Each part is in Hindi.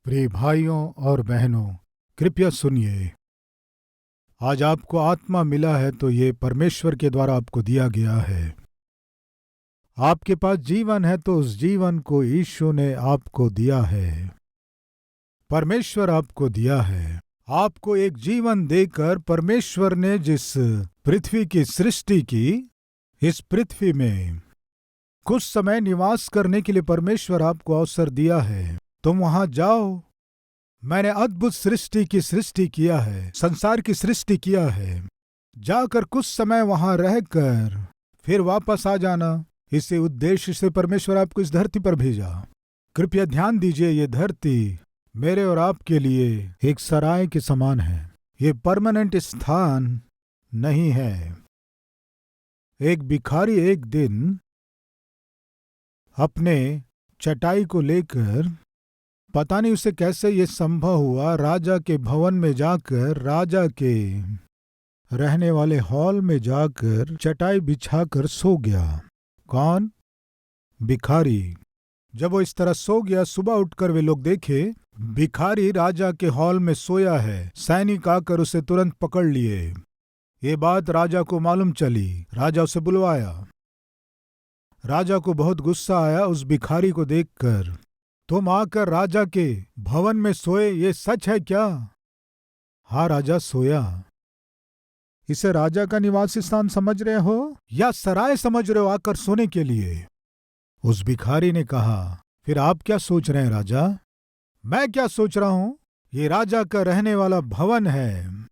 प्रिय भाइयों और बहनों, कृपया सुनिए। आज आपको आत्मा मिला है तो ये परमेश्वर के द्वारा आपको दिया गया है। आपके पास जीवन है तो उस जीवन को यीशु ने आपको दिया है। परमेश्वर आपको दिया है। आपको एक जीवन देकर परमेश्वर ने जिस पृथ्वी की सृष्टि की, इस पृथ्वी में कुछ समय निवास करने के लिए परमेश्वर आपको अवसर दिया है। तुम वहां जाओ। मैंने अद्भुत सृष्टि किया है, संसार की सृष्टि किया है। जाकर कुछ समय वहां रहकर फिर वापस आ जाना। इसी उद्देश्य से परमेश्वर आपको इस धरती पर भेजा। कृपया ध्यान दीजिए, ये धरती मेरे और आपके लिए एक सराय के समान है। ये परमानेंट स्थान नहीं है। एक भिखारी एक दिन अपने चटाई को लेकर, पता नहीं उसे कैसे ये संभव हुआ, राजा के भवन में जाकर, राजा के रहने वाले हॉल में जाकर चटाई बिछाकर सो गया। कौन? भिखारी। जब वो इस तरह सो गया, सुबह उठकर वे लोग देखे भिखारी राजा के हॉल में सोया है। सैनिक आकर उसे तुरंत पकड़ लिए। ये बात राजा को मालूम चली। राजा उसे बुलवाया। राजा को बहुत गुस्सा आया उस भिखारी को देखकर। तुम आकर राजा के भवन में सोए, ये सच है क्या? हाँ राजा, सोया। इसे राजा का निवास स्थान समझ रहे हो या सराय समझ रहे हो आकर सोने के लिए? उस भिखारी ने कहा, फिर आप क्या सोच रहे हैं राजा? मैं क्या सोच रहा हूं? ये राजा का रहने वाला भवन है।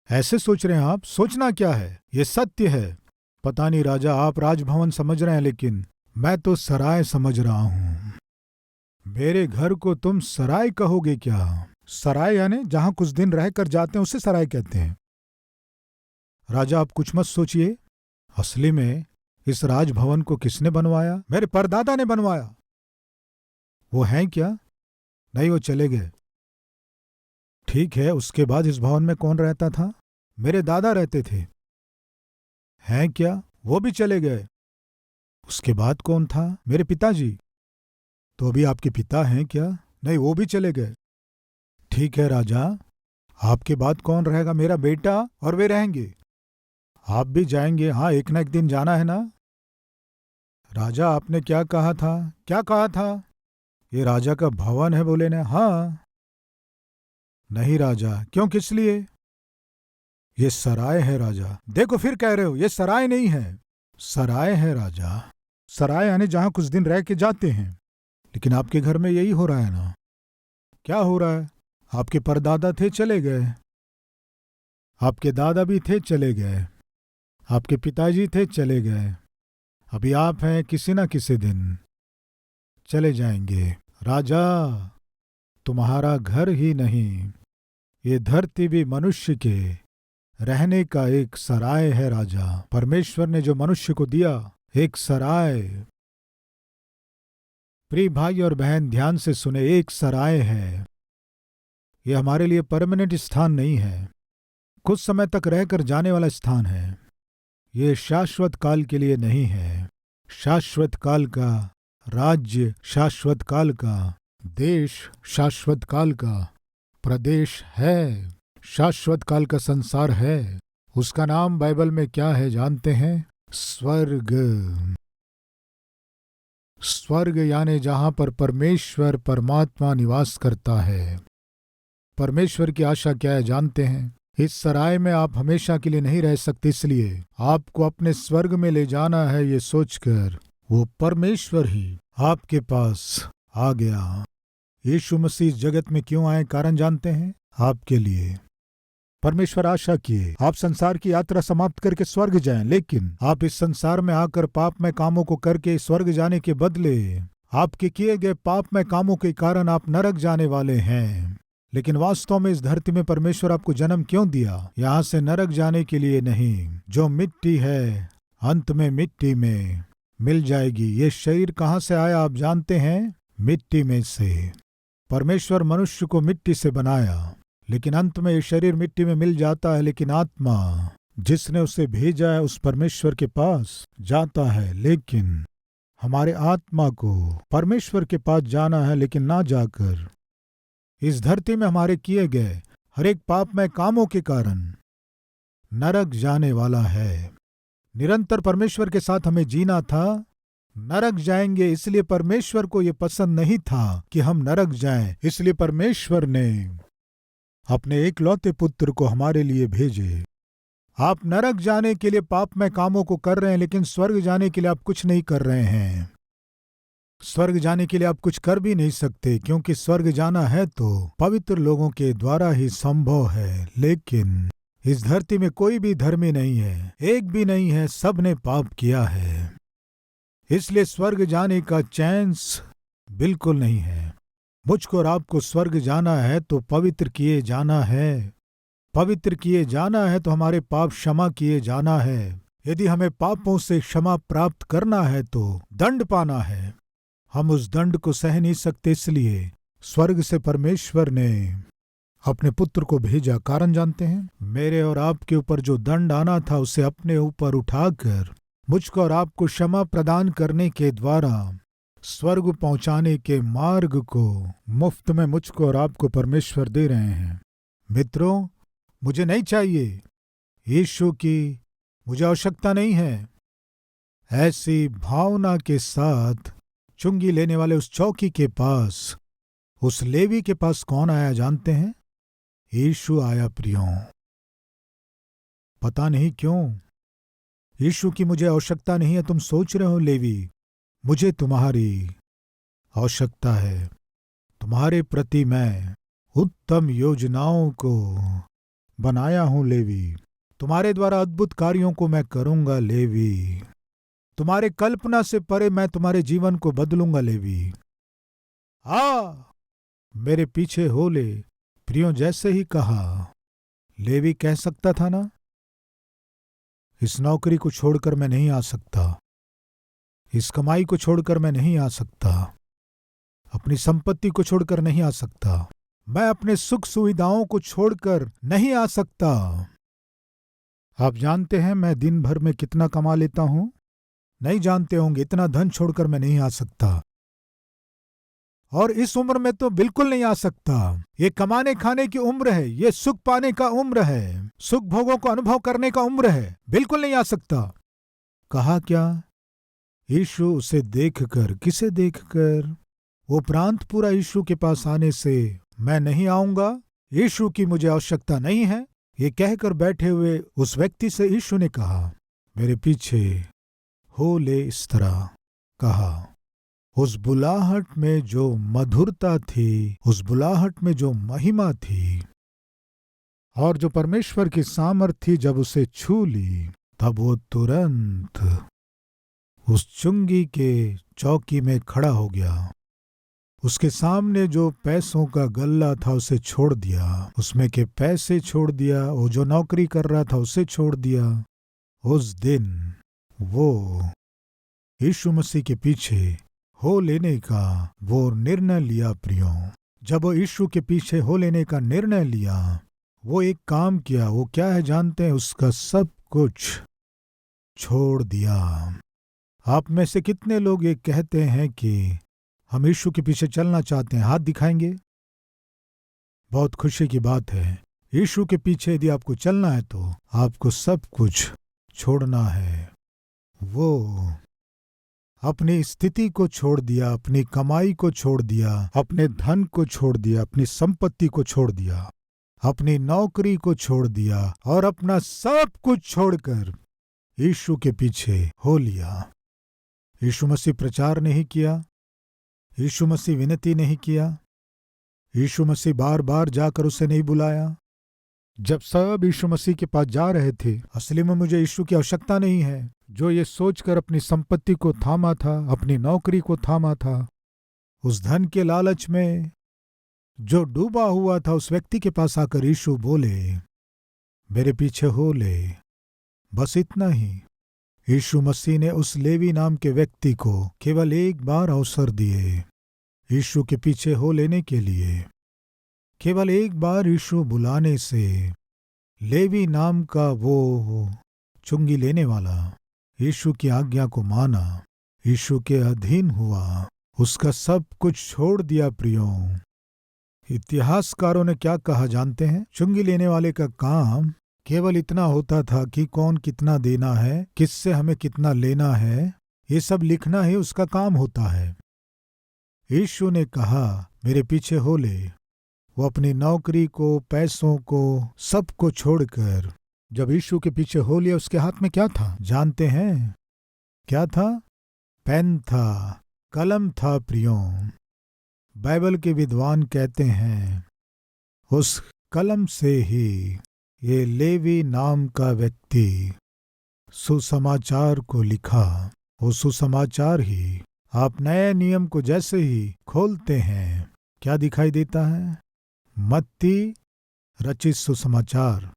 ऐसे सोच रहे हैं आप? सोचना क्या है, ये सत्य है। पता नहीं राजा, आप राजभवन समझ रहे हैं, लेकिन मैं तो सराय समझ रहा हूं। मेरे घर को तुम सराय कहोगे क्या? सराय यानी जहां कुछ दिन रहकर जाते हैं, उसे सराय कहते हैं। राजा, आप कुछ मत सोचिए। असली में इस राजभवन को किसने बनवाया? मेरे परदादा ने बनवाया। वो हैं क्या? नहीं, वो चले गए। ठीक है, उसके बाद इस भवन में कौन रहता था? मेरे दादा रहते थे। हैं क्या? वो भी चले गए। उसके बाद कौन था? मेरे पिताजी। तो अभी आपके पिता हैं क्या? नहीं, वो भी चले गए। ठीक है राजा, आपके बाद कौन रहेगा? मेरा बेटा, और वे रहेंगे। आप भी जाएंगे? हाँ, एक ना एक दिन जाना है ना। राजा, आपने क्या कहा था? क्या कहा था? ये राजा का भवन है, बोले ना। हाँ। नहीं राजा। क्यों, किस लिए? ये सराय है राजा। देखो, फिर कह रहे हो ये सराय नहीं है। सराय है राजा। सराय यानी जहां कुछ दिन रह के जाते हैं। लेकिन आपके घर में यही हो रहा है ना। क्या हो रहा है? आपके परदादा थे, चले गए। आपके दादा भी थे, चले गए। आपके पिताजी थे, चले गए। अभी आप हैं, किसी ना किसी दिन चले जाएंगे। राजा, तुम्हारा घर ही नहीं, ये धरती भी मनुष्य के रहने का एक सराय है राजा। परमेश्वर ने जो मनुष्य को दिया, एक सराय। प्रिय भाई और बहन, ध्यान से सुने, एक सराय है। यह हमारे लिए परमानेंट स्थान नहीं है, कुछ समय तक रहकर जाने वाला स्थान है। ये शाश्वत काल के लिए नहीं है। शाश्वत काल का राज्य, शाश्वत काल का देश, शाश्वत काल का प्रदेश है, शाश्वत काल का संसार है। उसका नाम बाइबल में क्या है जानते हैं? स्वर्ग। स्वर्ग यानी जहां पर परमेश्वर परमात्मा निवास करता है। परमेश्वर की आशा क्या है जानते हैं? इस सराय में आप हमेशा के लिए नहीं रह सकते, इसलिए आपको अपने स्वर्ग में ले जाना है। ये सोचकर वो परमेश्वर ही आपके पास आ गया। यीशु मसीह इस जगत में क्यों आए, कारण जानते हैं? आपके लिए। परमेश्वर आशा किए आप संसार की यात्रा समाप्त करके स्वर्ग जाएं, लेकिन आप इस संसार में आकर पापमय कामों को करके स्वर्ग जाने के बदले आपके किए गए पापमय कामों के कारण आप नरक जाने वाले हैं। लेकिन वास्तव में इस धरती में परमेश्वर आपको जन्म क्यों दिया? यहाँ से नरक जाने के लिए नहीं। जो मिट्टी है अंत में मिट्टी में मिल जाएगी। ये शरीर कहाँ से आया आप जानते हैं? मिट्टी में से। परमेश्वर मनुष्य को मिट्टी से बनाया, लेकिन अंत में ये शरीर मिट्टी में मिल जाता है। लेकिन आत्मा जिसने उसे भेजा है उस परमेश्वर के पास जाता है। लेकिन हमारे आत्मा को परमेश्वर के पास जाना है, लेकिन ना जाकर इस धरती में हमारे किए गए हर एक पापमय कामों के कारण नरक जाने वाला है। निरंतर परमेश्वर के साथ हमें जीना था, नरक जाएंगे, इसलिए परमेश्वर को यह पसंद नहीं था कि हम नरक जाएं। इसलिए परमेश्वर ने अपने एकलौते पुत्र को हमारे लिए भेजे। आप नरक जाने के लिए पापमय कामों को कर रहे हैं, लेकिन स्वर्ग जाने के लिए आप कुछ नहीं कर रहे हैं। स्वर्ग जाने के लिए आप कुछ कर भी नहीं सकते, क्योंकि स्वर्ग जाना है तो पवित्र लोगों के द्वारा ही संभव है। लेकिन इस धरती में कोई भी धर्मी नहीं है, एक भी नहीं है, सब ने पाप किया है। इसलिए स्वर्ग जाने का चांस बिल्कुल नहीं है। मुझको और आपको स्वर्ग जाना है तो पवित्र किए जाना है। पवित्र किए जाना है तो हमारे पाप क्षमा किए जाना है। यदि हमें पापों से क्षमा प्राप्त करना है तो दंड पाना है। हम उस दंड को सह नहीं सकते, इसलिए स्वर्ग से परमेश्वर ने अपने पुत्र को भेजा। कारण जानते हैं? मेरे और आपके ऊपर जो दंड आना था उसे अपने ऊपर उठाकर मुझको और आपको क्षमा प्रदान करने के द्वारा स्वर्ग पहुंचाने के मार्ग को मुफ्त में मुझको और आपको परमेश्वर दे रहे हैं। मित्रों, मुझे नहीं चाहिए यीशु की, मुझे आवश्यकता नहीं है। ऐसी भावना के साथ चुंगी लेने वाले उस चौकी के पास, उस लेवी के पास कौन आया जानते हैं? यीशु आया प्रियों। पता नहीं क्यों यीशु की मुझे आवश्यकता नहीं है। तुम सोच रहे हो लेवी, मुझे तुम्हारी आवश्यकता है। तुम्हारे प्रति मैं उत्तम योजनाओं को बनाया हूं लेवी। तुम्हारे द्वारा अद्भुत कार्यों को मैं करूंगा लेवी। तुम्हारे कल्पना से परे मैं तुम्हारे जीवन को बदलूंगा लेवी। आ मेरे पीछे हो ले। प्रियों, जैसे ही कहा लेवी कह सकता था ना, इस नौकरी को छोड़कर मैं नहीं आ सकता, इस कमाई को छोड़कर मैं नहीं आ सकता, अपनी संपत्ति को छोड़कर नहीं आ सकता, मैं अपने सुख सुविधाओं को छोड़कर नहीं आ सकता। आप जानते हैं मैं दिन भर में कितना कमा लेता हूं? नहीं जानते होंगे। इतना धन छोड़कर मैं नहीं आ सकता, और इस उम्र में तो बिल्कुल नहीं आ सकता। ये कमाने खाने की उम्र है, ये सुख पाने का उम्र है, सुख भोगों को अनुभव करने का उम्र है, बिल्कुल नहीं आ सकता। कहा क्या? यीशु उसे देखकर, किसे देखकर? वो प्रांत पूरा यीशु के पास आने से मैं नहीं आऊंगा, यीशु की मुझे आवश्यकता नहीं है, ये कहकर बैठे हुए उस व्यक्ति से यीशु ने कहा, मेरे पीछे हो ले। इस तरह कहा। उस बुलाहट में जो मधुरता थी, उस बुलाहट में जो महिमा थी, और जो परमेश्वर की सामर्थ्य थी, जब उसे छू ली तब वो तुरंत उस चुंगी के चौकी में खड़ा हो गया। उसके सामने जो पैसों का गल्ला था उसे छोड़ दिया, उसमें के पैसे छोड़ दिया, वो जो नौकरी कर रहा था उसे छोड़ दिया। उस दिन वो यीशु मसीह के पीछे हो लेने का वो निर्णय लिया। प्रियों, जब वो यीशु के पीछे हो लेने का निर्णय लिया, वो एक काम किया। वो क्या है जानते हैं? उसका सब कुछ छोड़ दिया। आप में से कितने लोग ये कहते हैं कि हम यीशु के पीछे चलना चाहते हैं? हाथ दिखाएंगे। बहुत खुशी की बात है। यीशु के पीछे यदि आपको चलना है तो आपको सब कुछ छोड़ना है। वो अपनी स्थिति को छोड़ दिया, अपनी कमाई को छोड़ दिया, अपने धन को छोड़ दिया, अपनी संपत्ति को छोड़ दिया, अपनी नौकरी को छोड़ दिया, और अपना सब कुछ छोड़कर यीशु के पीछे हो लिया। यीशु मसीह प्रचार नहीं किया, यीशु मसीह विनती नहीं किया, यीशु मसीह बार बार जाकर उसे नहीं बुलाया। जब सब यीशु मसीह के पास जा रहे थे, असली में मुझे यीशु की आवश्यकता नहीं है, जो ये सोचकर अपनी संपत्ति को थामा था, अपनी नौकरी को थामा था, उस धन के लालच में जो डूबा हुआ था, उस व्यक्ति के पास आकर यीशु बोले, मेरे पीछे हो ले। बस इतना ही। यीशु मसीह ने उस लेवी नाम के व्यक्ति को केवल एक बार अवसर दिए यीशु के पीछे हो लेने के लिए। केवल एक बार यीशु बुलाने से लेवी नाम का वो चुंगी लेने वाला यीशु की आज्ञा को माना, यीशु के अधीन हुआ, उसका सब कुछ छोड़ दिया। प्रियों, इतिहासकारों ने क्या कहा जानते हैं? चुंगी लेने वाले का काम केवल इतना होता था कि कौन कितना देना है, किससे हमें कितना लेना है, ये सब लिखना ही उसका काम होता है। यीशु ने कहा, मेरे पीछे हो ले। वो अपनी नौकरी को, पैसों को, सबको छोड़कर जब यीशु के पीछे हो लिया, उसके हाथ में क्या था जानते हैं? क्या था? पेन था, कलम था प्रियो। बाइबल के विद्वान कहते हैं उस कलम से ही ये लेवी नाम का व्यक्ति सुसमाचार को लिखा। वो सुसमाचार ही आप नए नियम को जैसे ही खोलते हैं, क्या दिखाई देता है? मत्ती रचित सुसमाचार।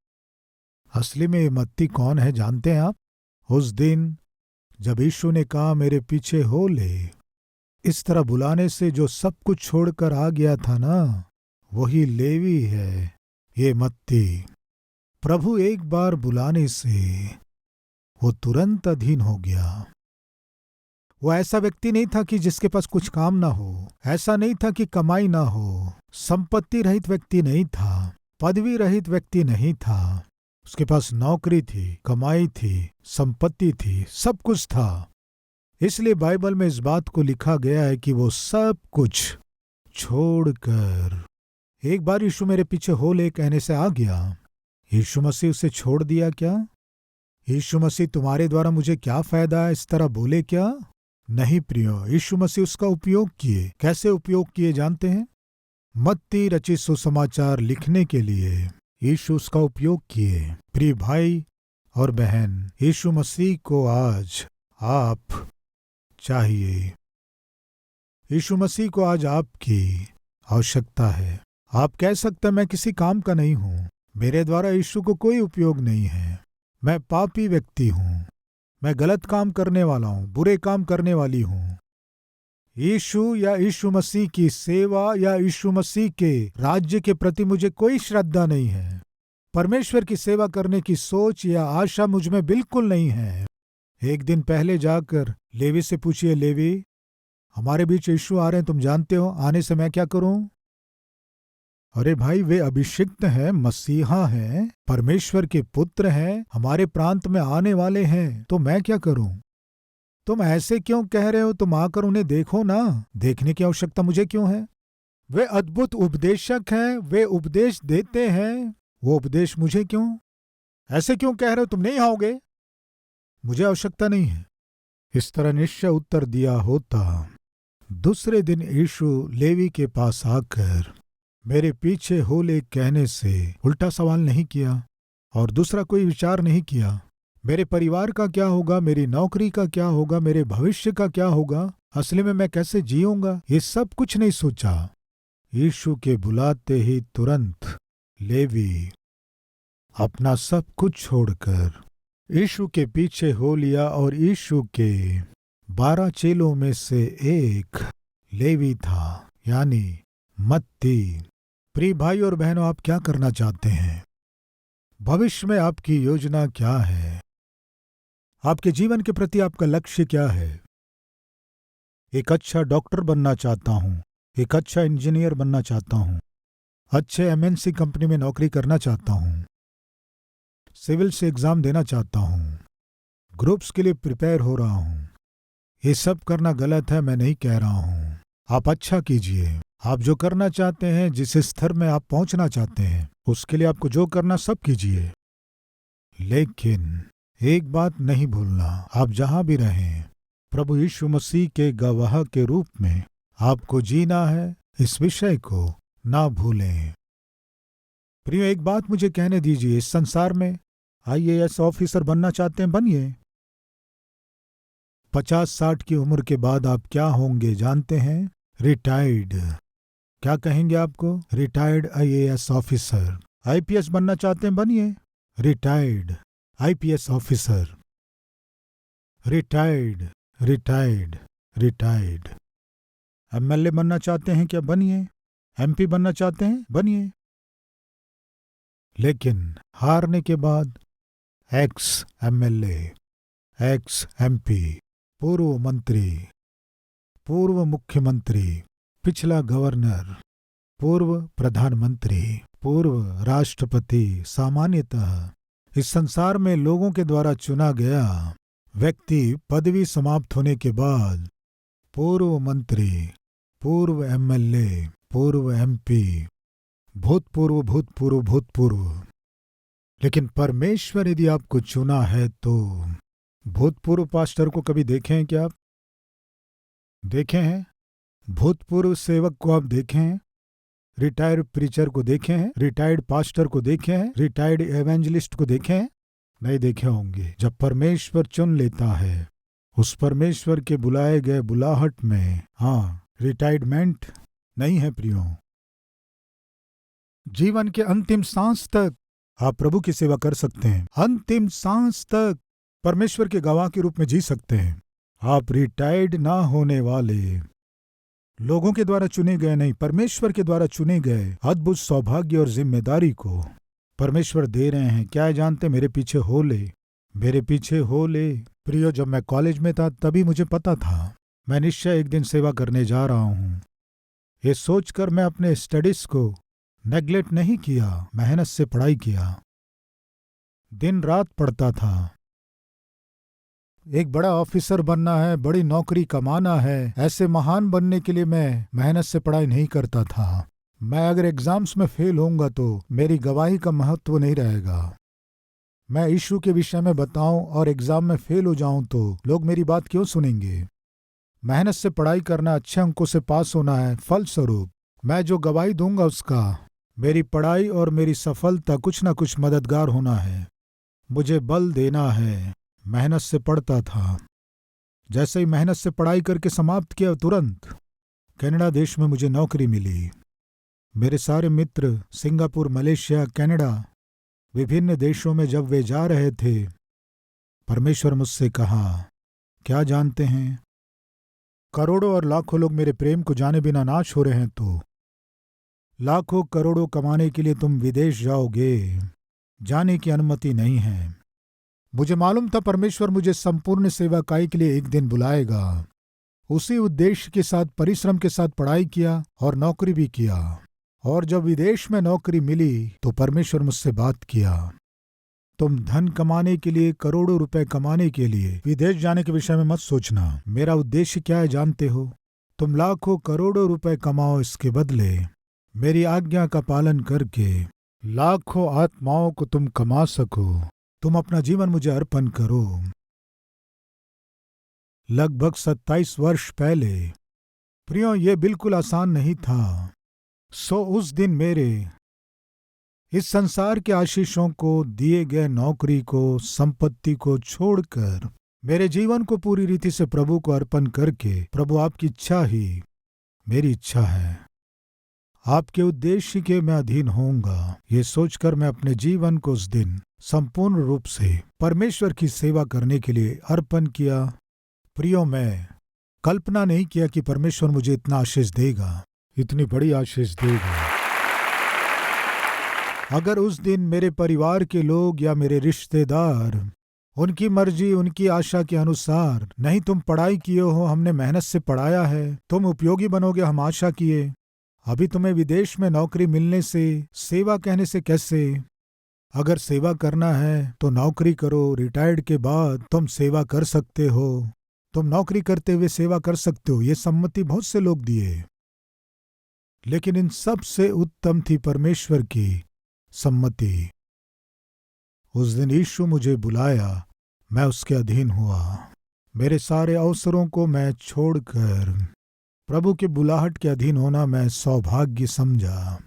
असली में ये मत्ती कौन है जानते हैं आप? उस दिन जब यीशु ने कहा मेरे पीछे हो ले, इस तरह बुलाने से जो सब कुछ छोड़कर आ गया था ना, वही लेवी है, ये मत्ती। प्रभु एक बार बुलाने से वो तुरंत अधीन हो गया। वो ऐसा व्यक्ति नहीं था कि जिसके पास कुछ काम ना हो, ऐसा नहीं था कि कमाई ना हो, संपत्ति रहित व्यक्ति नहीं था, पदवी रहित व्यक्ति नहीं था। उसके पास नौकरी थी, कमाई थी, संपत्ति थी, सब कुछ था। इसलिए बाइबल में इस बात को लिखा गया है कि वो सब कुछ छोड़कर एक बार यीशु मेरे पीछे हो ले कहने से आ गया। यीशु मसीह उसे छोड़ दिया क्या? यीशु मसीह तुम्हारे द्वारा मुझे क्या फायदा है इस तरह बोले क्या? नहीं प्रियो, यीशु मसीह उसका उपयोग किए। कैसे उपयोग किए जानते हैं? मत्ती रचित सुसमाचार लिखने के लिए यीशु उसका उपयोग किए। प्रिय भाई और बहन, यीशु मसीह को आज आप चाहिए। यीशु मसीह को आज आपकी आवश्यकता है। आप कह सकते हैं मैं किसी काम का नहीं हूं, मेरे द्वारा यीशु को कोई उपयोग नहीं है, मैं पापी व्यक्ति हूं, मैं गलत काम करने वाला हूं, बुरे काम करने वाली हूं। यीशु या यीशु मसीह की सेवा या यीशु मसीह के राज्य के प्रति मुझे कोई श्रद्धा नहीं है। परमेश्वर की सेवा करने की सोच या आशा मुझ में बिल्कुल नहीं है। एक दिन पहले जाकर लेवी से पूछिए, लेवी हमारे बीच यीशु आ रहे हैं, तुम जानते हो, आने से मैं क्या करूं? अरे भाई, वे अभिषिक्त हैं, मसीहा हैं, परमेश्वर के पुत्र हैं, हमारे प्रांत में आने वाले हैं, तो मैं क्या करूं? तुम ऐसे क्यों कह रहे हो? तुम आकर उन्हें देखो ना। देखने की आवश्यकता मुझे क्यों है? वे अद्भुत उपदेशक हैं, वे उपदेश देते हैं, वो उपदेश मुझे क्यों? ऐसे क्यों कह रहे हो? तुम नहीं आओगे? मुझे आवश्यकता नहीं है। इस तरह निश्चय उत्तर दिया होता। दूसरे दिन यीशु लेवी के पास आकर मेरे पीछे हो ले कहने से उल्टा सवाल नहीं किया और दूसरा कोई विचार नहीं किया। मेरे परिवार का क्या होगा, मेरी नौकरी का क्या होगा, मेरे भविष्य का क्या होगा, असली में मैं कैसे जीऊंगा, ये सब कुछ नहीं सोचा। यीशु के बुलाते ही तुरंत लेवी अपना सब कुछ छोड़कर यीशु के पीछे हो लिया और यीशु के 12 चेलों में से एक लेवी था, यानी मत्ती। प्रिय भाई और बहनों, आप क्या करना चाहते हैं? भविष्य में आपकी योजना क्या है? आपके जीवन के प्रति आपका लक्ष्य क्या है? एक अच्छा डॉक्टर बनना चाहता हूं, एक अच्छा इंजीनियर बनना चाहता हूं, अच्छे एमएनसी कंपनी में नौकरी करना चाहता हूं, सिविल से एग्जाम देना चाहता हूं, ग्रुप्स के लिए प्रिपेयर हो रहा हूं। ये सब करना गलत है, मैं नहीं कह रहा हूं। आप अच्छा कीजिए। आप जो करना चाहते हैं, जिस स्तर में आप पहुंचना चाहते हैं, उसके लिए आपको जो करना सब कीजिए। लेकिन एक बात नहीं भूलना, आप जहां भी रहें, प्रभु यीशु मसीह के गवाह के रूप में आपको जीना है, इस विषय को ना भूलें। प्रियो, एक बात मुझे कहने दीजिए, इस संसार में आईएएस ऑफिसर बनना चाहते हैं, बनिए। 50-60 की उम्र के बाद आप क्या होंगे जानते हैं? रिटायर्ड। क्या कहेंगे आपको? Retired IAS officer. आईपीएस बनना चाहते हैं, बनिए। Retired IPS officer. Retired retired retired. MLA बनना चाहते हैं क्या? बनिए। एमपी बनना चाहते हैं, बनिए। लेकिन हारने के बाद एक्स एमएलए, एक्स एमपी, पूर्व मंत्री, पूर्व मुख्यमंत्री, पिछला गवर्नर, पूर्व प्रधानमंत्री, पूर्व राष्ट्रपति, सामान्यतः इस संसार में लोगों के द्वारा चुना गया व्यक्ति पदवी समाप्त होने के बाद पूर्व मंत्री, पूर्व एमएलए, पूर्व एमपी, भूतपूर्व भूतपूर्व भूतपूर्व। लेकिन परमेश्वर यदि आपको चुना है तो भूतपूर्व पास्टर को कभी देखे हैं क्या आप? देखे हैं? भूतपूर्व सेवक को आप देखे हैं? रिटायर्ड प्रीचर को देखे हैं? रिटायर्ड पास्टर को देखे हैं? रिटायर्ड एवेंजलिस्ट को देखे हैं? नहीं देखे होंगे। जब परमेश्वर चुन लेता है, उस परमेश्वर के बुलाए गए बुलाहट में रिटायरमेंट नहीं है प्रियो। जीवन के अंतिम सांस तक आप प्रभु की सेवा कर सकते हैं। अंतिम सांस तक परमेश्वर के गवाह के रूप में जी सकते हैं। आप रिटायर्ड ना होने वाले लोगों के द्वारा चुने गए नहीं, परमेश्वर के द्वारा चुने गए अद्भुत सौभाग्य और जिम्मेदारी को परमेश्वर दे रहे हैं। क्या है जानते? मेरे पीछे हो ले, मेरे पीछे हो ले। प्रियो, जब मैं कॉलेज में था तभी मुझे पता था मैं निश्चय एक दिन सेवा करने जा रहा हूं। ये सोचकर मैं अपने स्टडीज को नेग्लेक्ट नहीं किया, मेहनत से पढ़ाई किया, दिन रात पढ़ता था। एक बड़ा ऑफिसर बनना है, बड़ी नौकरी कमाना है, ऐसे महान बनने के लिए मैं मेहनत से पढ़ाई नहीं करता था। मैं अगर एग्जाम्स में फेल होऊंगा तो मेरी गवाही का महत्व नहीं रहेगा। मैं यीशु के विषय में बताऊं और एग्जाम में फेल हो जाऊं तो लोग मेरी बात क्यों सुनेंगे? मेहनत से पढ़ाई करना, अच्छे अंकों से पास होना है। फलस्वरूप मैं जो गवाही दूंगा उसका मेरी पढ़ाई और मेरी सफलता कुछ न कुछ मददगार होना है, मुझे बल देना है। मेहनत से पढ़ता था। जैसे ही मेहनत से पढ़ाई करके समाप्त किया, तुरंत कनाडा देश में मुझे नौकरी मिली। मेरे सारे मित्र सिंगापुर, मलेशिया, कनाडा, विभिन्न देशों में जब वे जा रहे थे, परमेश्वर मुझसे कहा, क्या जानते हैं, करोड़ों और लाखों लोग मेरे प्रेम को जाने बिना नाश हो रहे हैं, तो लाखों करोड़ों कमाने के लिए तुम विदेश जाओगे, जाने की अनुमति नहीं है। मुझे मालूम था परमेश्वर मुझे संपूर्ण सेवाकाई के लिए एक दिन बुलाएगा। उसी उद्देश्य के साथ परिश्रम के साथ पढ़ाई किया और नौकरी भी किया। और जब विदेश में नौकरी मिली तो परमेश्वर मुझसे बात किया, तुम धन कमाने के लिए, करोड़ों रुपए कमाने के लिए विदेश जाने के विषय में मत सोचना। मेरा उद्देश्य क्या है जानते हो? तुम लाखों करोड़ों रुपए कमाओ, इसके बदले मेरी आज्ञा का पालन करके लाखों आत्माओं को तुम कमा सको। तुम अपना जीवन मुझे अर्पण करो। लगभग 27 वर्ष पहले प्रियो, ये बिल्कुल आसान नहीं था। उस दिन मेरे इस संसार के आशीषों को, दिए गए नौकरी को, संपत्ति को छोड़कर मेरे जीवन को पूरी रीति से प्रभु को अर्पण करके, प्रभु आपकी इच्छा ही मेरी इच्छा है, आपके उद्देश्य के मैं अधीन होऊंगा, ये सोचकर मैं अपने जीवन को उस दिन संपूर्ण रूप से परमेश्वर की सेवा करने के लिए अर्पण किया। प्रियो, मैं कल्पना नहीं किया कि परमेश्वर मुझे इतना आशीष देगा, इतनी बड़ी आशीष देगा। अगर उस दिन मेरे परिवार के लोग या मेरे रिश्तेदार उनकी मर्जी, उनकी आशा के अनुसार, नहीं तुम पढ़ाई किए हो, हमने मेहनत से पढ़ाया है, तुम उपयोगी बनोगे, हम आशा किए, अभी तुम्हें विदेश में नौकरी मिलने से, सेवा कहने से कैसे? अगर सेवा करना है तो नौकरी करो, रिटायर्ड के बाद तुम सेवा कर सकते हो, तुम नौकरी करते हुए सेवा कर सकते हो, ये सम्मति बहुत से लोग दिए। लेकिन इन सब से उत्तम थी परमेश्वर की सम्मति। उस दिन यीशु मुझे बुलाया, मैं उसके अधीन हुआ। मेरे सारे अवसरों को मैं छोड़कर प्रभु के बुलाहट के अधीन होना मैं सौभाग्य समझा।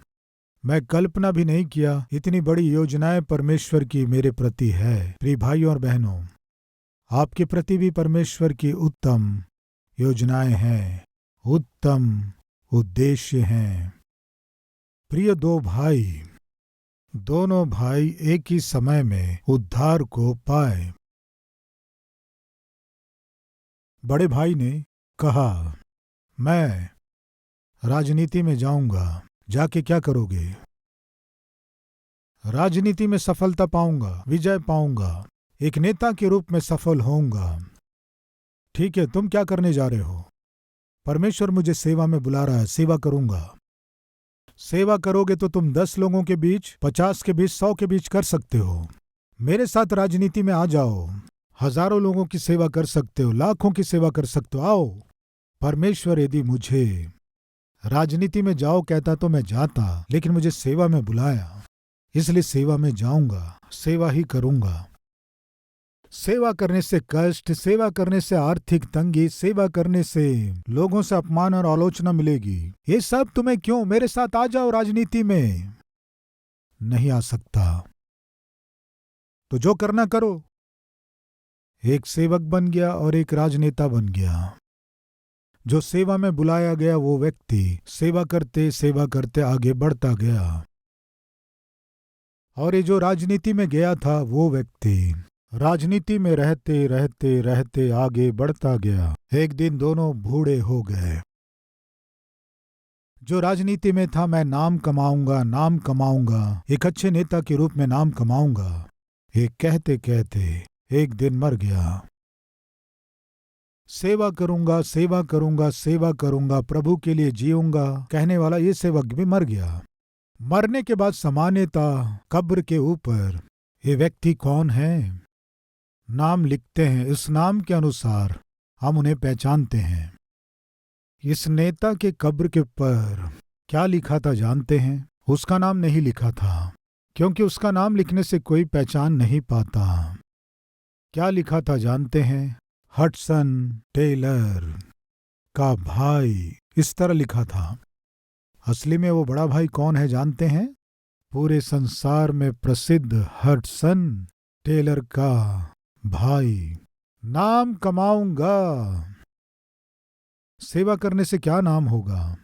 मैं कल्पना भी नहीं किया इतनी बड़ी योजनाएं परमेश्वर की मेरे प्रति है। प्रिय भाइयों और बहनों, आपके प्रति भी परमेश्वर की उत्तम योजनाएं हैं, उत्तम उद्देश्य हैं। प्रिय दोनों भाई एक ही समय में उद्धार को पाए। बड़े भाई ने कहा, मैं राजनीति में जाऊंगा। जाके क्या करोगे? राजनीति में सफलता पाऊंगा, विजय पाऊंगा, एक नेता के रूप में सफल होऊंगा। ठीक है, तुम क्या करने जा रहे हो? परमेश्वर मुझे सेवा में बुला रहा है, सेवा करूंगा। सेवा करोगे तो तुम 10 लोगों के बीच, 50 के बीच, 100 के बीच कर सकते हो। मेरे साथ राजनीति में आ जाओ, हजारों लोगों की सेवा कर सकते हो, लाखों की सेवा कर सकते हो। आओ। परमेश्वर यदि मुझे राजनीति में जाओ कहता तो मैं जाता, लेकिन मुझे सेवा में बुलाया, इसलिए सेवा में जाऊंगा, सेवा ही करूंगा। सेवा करने से कष्ट, सेवा करने से आर्थिक तंगी, सेवा करने से लोगों से अपमान और आलोचना मिलेगी। ये सब तुम्हें क्यों? मेरे साथ आ जाओ राजनीति में। नहीं आ सकता तो जो करना करो। एक सेवक बन गया और एक राजनेता बन गया। जो सेवा में बुलाया गया वो व्यक्ति सेवा करते आगे बढ़ता गया, और ये जो राजनीति में गया था वो व्यक्ति राजनीति में रहते रहते आगे बढ़ता गया। एक दिन दोनों बूढ़े हो गए। जो राजनीति में था, मैं नाम कमाऊंगा, एक अच्छे नेता के रूप में नाम कमाऊंगा, एक कहते कहते एक दिन मर गया। सेवा करूंगा, प्रभु के लिए जीऊंगा कहने वाला ये सेवक भी मर गया। मरने के बाद सामान्यतः कब्र के ऊपर ये व्यक्ति कौन है नाम लिखते हैं। इस नाम के अनुसार हम उन्हें पहचानते हैं। इस नेता के कब्र के ऊपर क्या लिखा था जानते हैं? उसका नाम नहीं लिखा था, क्योंकि उसका नाम लिखने से कोई पहचान नहीं पाता। क्या लिखा था जानते हैं? हडसन टेलर का भाई, इस तरह लिखा था। असली में वो बड़ा भाई कौन है जानते हैं? पूरे संसार में प्रसिद्ध हडसन टेलर का भाई। नाम कमाऊंगा। सेवा करने से क्या नाम होगा?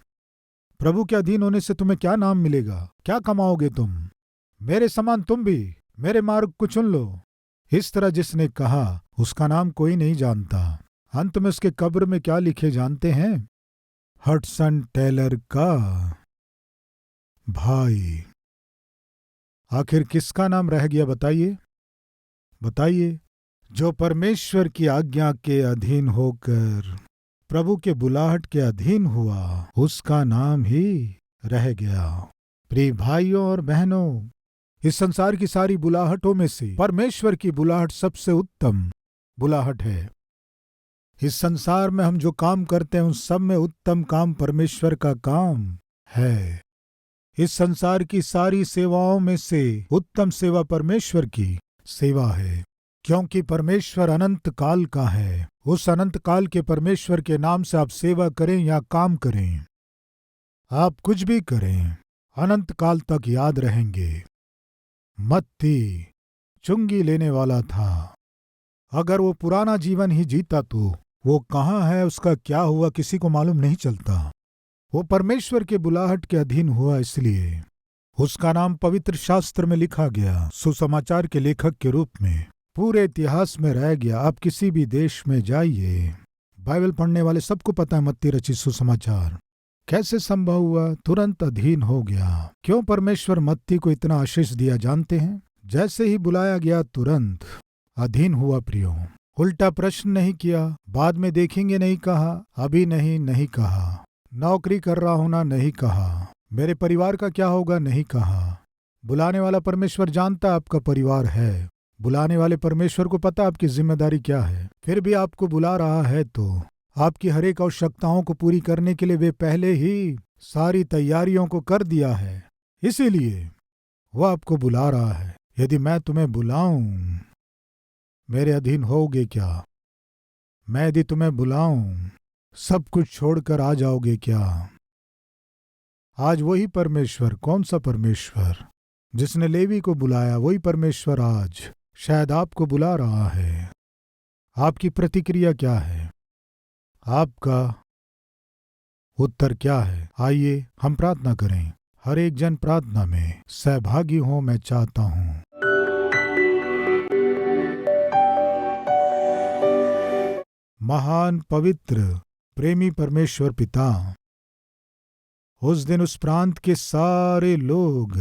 प्रभु के अधीन होने से तुम्हें क्या नाम मिलेगा? क्या कमाओगे तुम? मेरे समान तुम भी मेरे मार्ग को चुन लो। इस तरह जिसने कहा उसका नाम कोई नहीं जानता। अंत में उसके कब्र में क्या लिखे जानते हैं? हडसन टेलर का भाई। आखिर किसका नाम रह गया बताइए? जो परमेश्वर की आज्ञा के अधीन होकर प्रभु के बुलाहट के अधीन हुआ, उसका नाम ही रह गया। प्रिय भाइयों और बहनों, इस संसार की सारी बुलाहटों में से परमेश्वर की बुलाहट सबसे उत्तम बुलाहट है। इस संसार में हम जो काम करते हैं उन सब में उत्तम काम परमेश्वर का काम है। इस संसार की सारी सेवाओं में से उत्तम सेवा परमेश्वर की सेवा है, क्योंकि परमेश्वर अनंत काल का है। उस अनंत काल के परमेश्वर के नाम से आप सेवा करें या काम करें, आप कुछ भी करें, अनंत काल तक याद रहेंगे। मत्ती चुंगी लेने वाला था। अगर वो पुराना जीवन ही जीता तो वो कहाँ है, उसका क्या हुआ, किसी को मालूम नहीं चलता। वो परमेश्वर के बुलाहट के अधीन हुआ, इसलिए उसका नाम पवित्र शास्त्र में लिखा गया, सुसमाचार के लेखक के रूप में पूरे इतिहास में रह गया। आप किसी भी देश में जाइए, बाइबल पढ़ने वाले सबको पता है मत्ती रचित सुसमाचार कैसे संभव हुआ, तुरंत अधीन हो गया। क्यों परमेश्वर मत्ती को इतना आशीष दिया जानते हैं? जैसे ही बुलाया गया तुरंत अधीन हुआ। प्रियो, उल्टा प्रश्न नहीं किया, बाद में देखेंगे नहीं कहा, अभी नहीं कहा, नौकरी कर रहा हूं ना नहीं कहा, मेरे परिवार का क्या होगा नहीं कहा। बुलाने वाला परमेश्वर जानता आपका परिवार है, बुलाने वाले परमेश्वर को पता आपकी जिम्मेदारी क्या है। फिर भी आपको बुला रहा है तो आपकी हर एक आवश्यकताओं को पूरी करने के लिए वे पहले ही सारी तैयारियों को कर दिया है, इसीलिए वह आपको बुला रहा है। यदि मैं तुम्हें बुलाऊं, मेरे अधीन होगे क्या? मैं यदि तुम्हें बुलाऊं, सब कुछ छोड़कर आ जाओगे क्या? आज वही परमेश्वर, कौन सा परमेश्वर जिसने लेवी को बुलाया, वही परमेश्वर आज शायद आपको बुला रहा है। आपकी प्रतिक्रिया क्या है? आपका उत्तर क्या है? आइए हम प्रार्थना करें। हर एक जन प्रार्थना में सहभागी हो, मैं चाहता हूं। महान पवित्र प्रेमी परमेश्वर पिता, उस दिन उस प्रांत के सारे लोग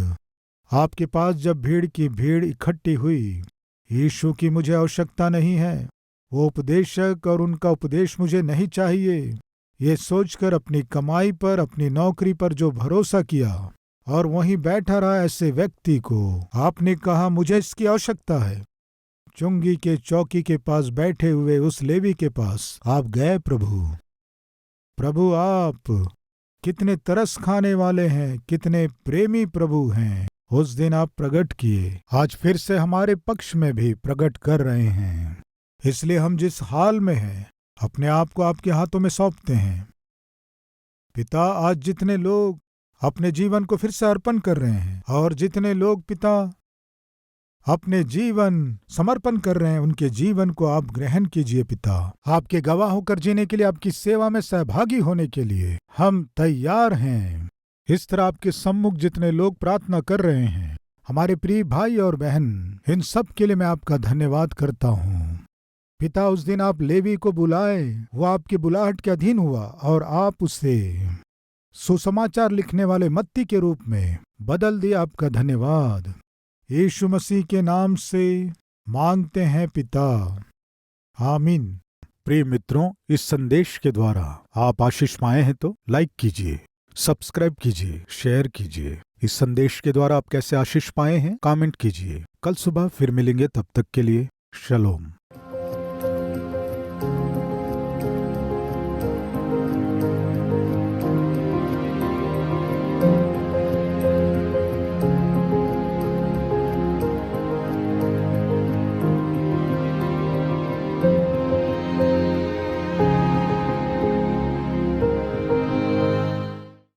आपके पास जब भीड़ की भीड़ इकट्ठी हुई, यीशु की मुझे आवश्यकता नहीं है, वो उपदेशक और उनका उपदेश मुझे नहीं चाहिए, ये सोचकर अपनी कमाई पर, अपनी नौकरी पर जो भरोसा किया, और वहीं बैठा रहा ऐसे व्यक्ति को आपने कहा, मुझे इसकी आवश्यकता है। चुंगी के चौकी के पास बैठे हुए उस लेवी के पास आप गए। प्रभु आप कितने तरस खाने वाले हैं, कितने प्रेमी प्रभु हैं। उस दिन आप प्रकट किए, आज फिर से हमारे पक्ष में भी प्रकट कर रहे हैं। इसलिए हम जिस हाल में हैं अपने आप को आपके हाथों में सौंपते हैं। पिता, आज जितने लोग अपने जीवन को फिर से अर्पण कर रहे हैं और जितने लोग पिता अपने जीवन समर्पण कर रहे हैं, उनके जीवन को आप ग्रहण कीजिए। पिता, आपके गवाह होकर जीने के लिए, आपकी सेवा में सहभागी होने के लिए हम तैयार हैं। इस तरह आपके सम्मुख जितने लोग प्रार्थना कर रहे हैं, हमारे प्रिय भाई और बहन, इन सब के लिए मैं आपका धन्यवाद करता हूँ। पिता, उस दिन आप लेवी को बुलाए, वो आपकी बुलाहट के अधीन हुआ और आप उसे सुसमाचार लिखने वाले मत्ती के रूप में बदल दिया। आपका धन्यवाद। यीशु मसीह के नाम से मांगते हैं पिता, आमीन। प्रिय मित्रों, इस संदेश के द्वारा आप आशीष पाए हैं तो लाइक कीजिए, सब्सक्राइब कीजिए, शेयर कीजिए। इस संदेश के द्वारा आप कैसे आशीष पाए हैं कमेंट कीजिए। कल सुबह फिर मिलेंगे, तब तक के लिए शलोम।